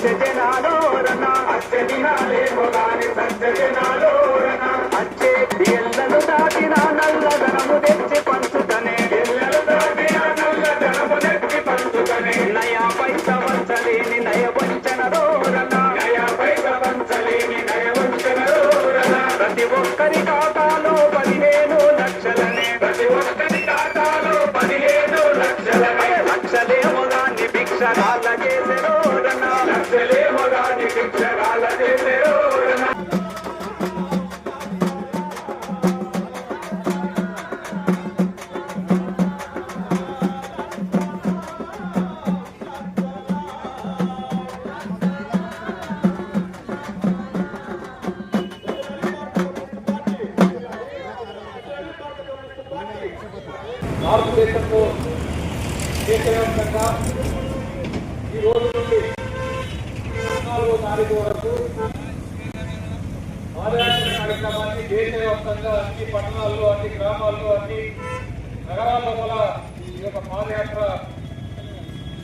సత్యజనాలోరణ అచ్చదినాలేమోగాని సత్యజనాలోరణ అచ్చే ఎల్లలు దాటిన నల్లధనము తెచ్చి పంచుతనే ఎల్లలు దాటిన నల్లధనము తెచ్చి పంచుతనే నయా పైస వంచలేని నయ వంచన రోరణ నయా పైస వంచలేని నయ వంచన రోరణ ప్రతి ఒక్కరి ఖాతాలో 15 లక్షలనే ప్రతి ఒక్కరి ఖాతాలో 15 లక్షలనే లక్షలేమోగాని భిక్షగాల చేసెరోరణ లక్షలేమోగాని భిక్షగాల చేసెరోరణ భారతదేశంలో దేశవ్యాప్తంగా ఈ రోజు నుండి 14వ తారీఖు వరకు పాదయాత్ర కార్యక్రమాన్ని దేశవ్యాప్తంగా అన్ని పట్టణాల్లో అన్ని గ్రామాల్లో అన్ని నగరాల్లో గల ఈ యొక్క పాదయాత్ర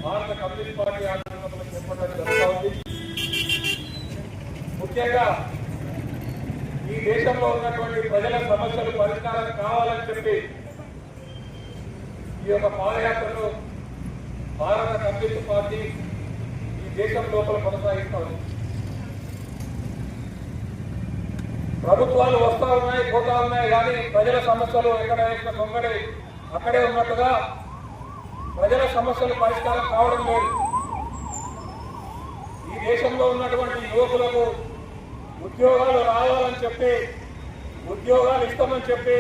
భారత కమ్యూనిస్ట్ పార్టీ ఆధ్వర్యంలో చేపట్టడం జరుగుతూ ఉంది. ముఖ్యంగా ఈ దేశంలో ఉన్నటువంటి ప్రజల సమస్యలు పరిష్కారం కావాలని చెప్పి ఈ యొక్క పాదయాత్రను భారత కమ్యూనిస్ట్ పార్టీ ఈ దేశం లోపల కొనసాగిస్తారు. ప్రభుత్వాలు వస్తా ఉన్నాయి, పోతా ఉన్నాయి, కానీ ప్రజల సమస్యలు ఎక్కడ కొంగడి అక్కడే ఉన్నట్టుగా ప్రజల సమస్యలు పరిష్కారం కావడం లేదు. ఈ దేశంలో ఉన్నటువంటి యువకులకు ఉద్యోగాలు రావాలని చెప్పి, ఉద్యోగాలు ఇస్తామని చెప్పి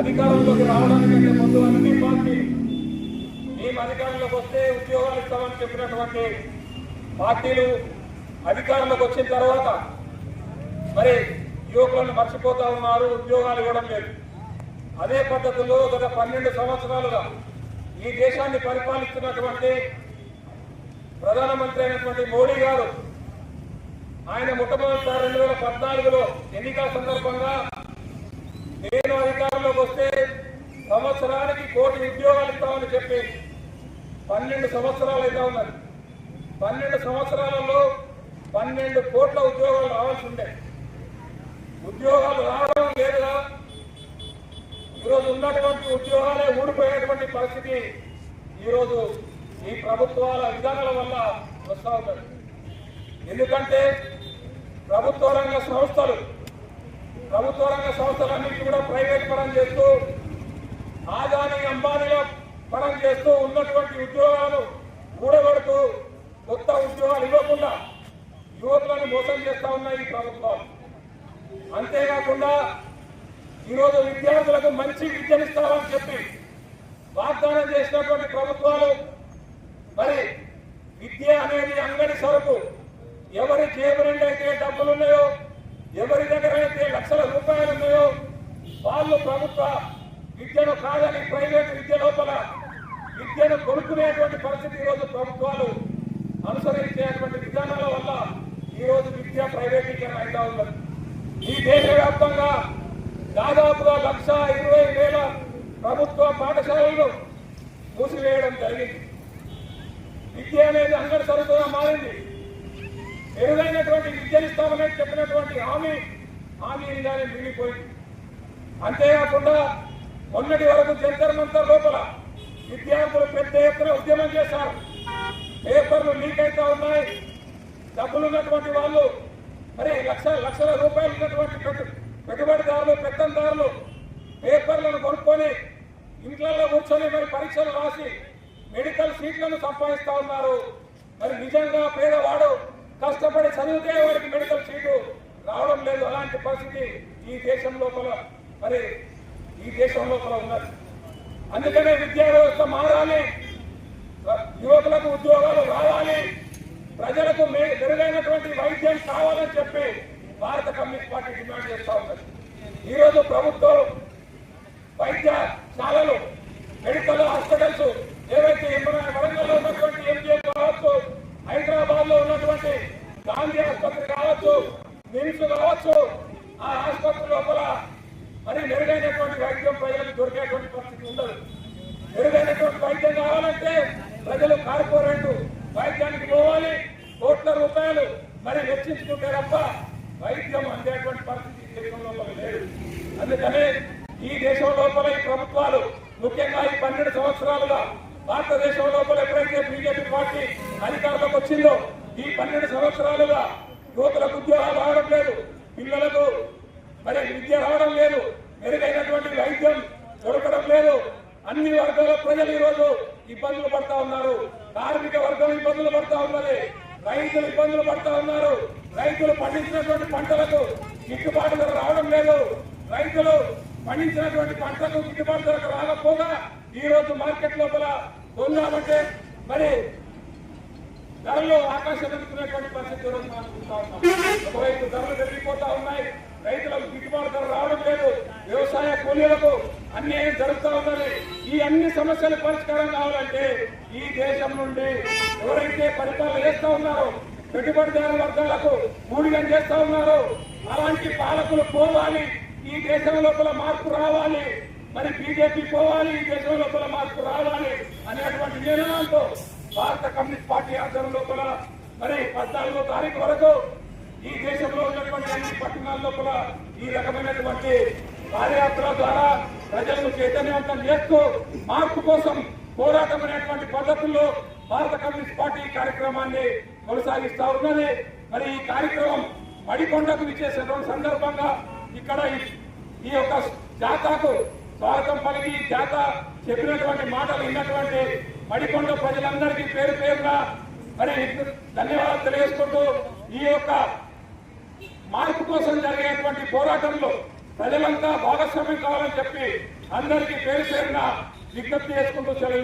అధికారంలోకి రావడానికంటే ముందు అన్ని పార్టీ మేము అధికారంలోకి వస్తే ఉద్యోగాలు ఇస్తామని చెప్పినటువంటి పార్టీలు అధికారంలోకి వచ్చిన తర్వాత మరి యువకులను మర్చిపోతా ఉన్నారు, ఉద్యోగాలు ఇవ్వడం లేదు. అదే పద్ధతిలో గత 12 సంవత్సరాలుగా ఈ దేశాన్ని పరిపాలిస్తున్నటువంటి ప్రధానమంత్రి అయినటువంటి మోడీ గారు ఆయన మొట్టమొదటిసారి 2014లో ఎన్నికల సందర్భంగా నేను అధికారంలోకి వస్తే సంవత్సరానికి 1 కోటి ఉద్యోగాలు ఇస్తామని చెప్పి 12 సంవత్సరాలు అయితే ఉన్నది. 12 సంవత్సరాలలో 12 కోట్ల ఉద్యోగాలు రావాల్సి ఉండే. ఉద్యోగాలు రావడం లేదుగా ఈరోజు ఉన్నటువంటి ఉద్యోగాలే ఊడిపోయేటువంటి పరిస్థితి ఈరోజు ఈ ప్రభుత్వాల విధానాల వల్ల వస్తూ ఉన్నది. ఎందుకంటే ప్రభుత్వ రంగ సంస్థలన్నింటినీ కూడా ప్రైవేట్ పరం చేస్తూ ఆదాని అంబానీల పరం చేస్తూ ఉన్నటువంటి ఉద్యోగాలను కూడగొడుతూ కొత్త ఉద్యోగాలు ఇవ్వకుండా యువకులను మోసం చేస్తా ఉన్నాయి ఈ ప్రభుత్వాలు. అంతేకాకుండా ఈరోజు విద్యార్థులకు మంచి విద్యనిస్తామని చెప్పి వాగ్దానం చేసినటువంటి ప్రభుత్వాలు మరి విద్య అనేది అంగడి సరుకు. ఎవరి జేబు నుండి అయితే డబ్బులున్నాయో, ఎవరి దగ్గర అయితే లక్షల రూపాయలు ఉన్నాయో వాళ్ళు ప్రభుత్వ విద్యను కాదని ప్రైవేట్ విద్య లోపల విద్యను కొనుక్కునేటువంటి పరిస్థితి ఈరోజు ప్రభుత్వాలు అనుసరించేటువంటి విధానాల వల్ల ఈరోజు విద్య ప్రైవేటీకరణ అయితా ఉన్నది. ఈ దేశవ్యాప్తంగా దాదాపుగా 1,20,000 ప్రభుత్వ పాఠశాలలను మూసివేయడం జరిగింది. విద్య అనేది అంగడి సరుకుగా మారింది. మెరుగైనటువంటి విద్యనిస్తామని చెప్పినటువంటి హామీగానే మిగిలిపోయింది. అంతేకాకుండా మొన్నటి వరకు జంతర్ మంతర్ లోపల విద్యార్థులు పెద్ద ఎత్తున ఉద్యమం చేశారు. పేపర్లు లీక్ అవుతా ఉన్నాయి. డబ్బులున్నటువంటి వాళ్ళు మరి లక్షల రూపాయలు ఉన్నటువంటి పెట్టుబడిదారులు, పెత్తందారులు పేపర్లను కొనుక్కొని ఇంట్లలో కూర్చొని మరి పరీక్షలు రాసి మెడికల్ సీట్లను సంపాదిస్తా ఉన్నారు. మరి నిజంగా పేదవాడు కష్టపడి చదివితే వారికి మెడికల్ సీటు రావడం లేదు. అలాంటి పరిస్థితి ఈ దేశం లోపల ఉన్నది. అందుకనే విద్యా వ్యవస్థ మారాలి, యువకులకు ఉద్యోగాలు రావాలి, ప్రజలకు మెరుగైనటువంటి వైద్యం కావాలని చెప్పి భారత కమ్యూనిస్ట్ పార్టీ డిమాండ్ చేస్తా ఉన్నది. ఈరోజు ప్రభుత్వం వైద్యశాలలు, మెడికల్ హాస్పిటల్స్ ఏవైతే వరంగల్లో ఉన్నటువంటి ఎంజిఎం కావచ్చు, హైదరాబాద్ లో ఉన్నటువంటి గాంధీ ఆసుపత్రి కావచ్చు, నిమ్స్ కావచ్చు, ఆ ఆసుపత్రి లోపల మరి మెరుగైనటువంటి వైద్యం ప్రజలకు దొరికేటువంటి పరిస్థితి ఉండదు. మెరుగైనటువంటి వైద్యం కావాలంటే ప్రజలు కార్పొరేట్ వైద్యానికి పోవాలి, కోట్ల రూపాయలు మరి వెచ్చించుకుంటే తప్ప వైద్యం అందేటువంటి పరిస్థితి ఈ దేశంలో లేదు. అందుకనే ఈ దేశం లోపల ఈ ప్రభుత్వాలు ముఖ్యంగా ఈ 12 సంవత్సరాలుగా భారతదేశం లోపల ఎప్పుడైతే బీజేపీ పార్టీ అధికారంలోకి వచ్చిందో ఈ 12 సంవత్సరాలుగా యువకులకు ఉద్యోగాలు రావడం లేదు, పిల్లలకు మరి విద్య రావడం లేదు, మెరుగైనటువంటి వైద్యం దొరకడం లేదు. అన్ని వర్గాల ప్రజలు ఈ రోజు ఇబ్బందులు పడతా ఉన్నారు. కార్మిక వర్గం ఇబ్బందులు పడతా ఉన్నది, రైతులు ఇబ్బందులు పడతా ఉన్నారు. రైతులు పండించినటువంటి పంటలకు గిట్టుబాటు ధర రావడం లేదు. రైతులు పండించినటువంటి పంటలకు గిట్టుబాటు ధరకు రాకపోగా ఈ రోజు మార్కెట్ లోపల కొన్నామంటే మరి ధరలు ఆకాశం ఎదుగుతున్నటువంటి పరిస్థితి ఈరోజు మనం చూస్తా ఉన్నాం. ఒకవైపు ధరలు పెరిగిపోతా ఉన్నాయి, రైతులకు గిట్టుబాటు ధర రావడం లేదు, వ్యవసాయ కూలీలకు అన్యాయం జరుగుతూ ఉన్నది. ఈ అన్ని సమస్యలు పరిష్కారం కావాలంటే ఈ దేశం నుండి ఎవరైతే పరిపాలన చేస్తా ఉన్నారో, పెట్టుబడిదారు వర్గాలకు మూడిగం చేస్తా ఉన్నారో అలాంటి పాలకులు పోవాలి, ఈ దేశం లోపల మార్పు రావాలి, మరి బీజేపీ పోవాలి, ఈ దేశం లోపల మార్పు రావాలి అనేటువంటి నిర్ణయంతో భారత కమ్యూనిస్ట్ పార్టీ ఆధ్వర్యం లోపల మరి 14వ తారీఖు వరకు ఈ దేశంలో ఉన్నటువంటి అన్ని పట్టణాల లోపల ఈ రకమైనటువంటి పాదయాత్ర ద్వారా ప్రజలను చైతన్యవంతం చేస్తూ మార్పు కోసం పోరాటం అనేటువంటి పద్ధతుల్లో భారత కమ్యూనిస్ట్ పార్టీ కార్యక్రమాన్ని కొనసాగిస్తా ఉన్నది. మరి ఈ కార్యక్రమం మడికొండకు విచ్చేసినటువంటి సందర్భంగా ఇక్కడ ఈ యొక్క జాతాకు స్వాగతం పలికి జాత చెప్పినటువంటి మాటలు విన్నటువంటి మడికొండ ప్రజలందరికీ పేరు పేరున మరి ధన్యవాదాలు తెలియజేసుకుంటూ ఈ యొక్క మార్పు కోసం జరిగేటువంటి పోరాటంలో ప్రజలంతా భాగస్వామ్యం కావాలని చెప్పి అందరికీ పేరు పేరున విజ్ఞప్తి చేసుకుంటూ సెలవు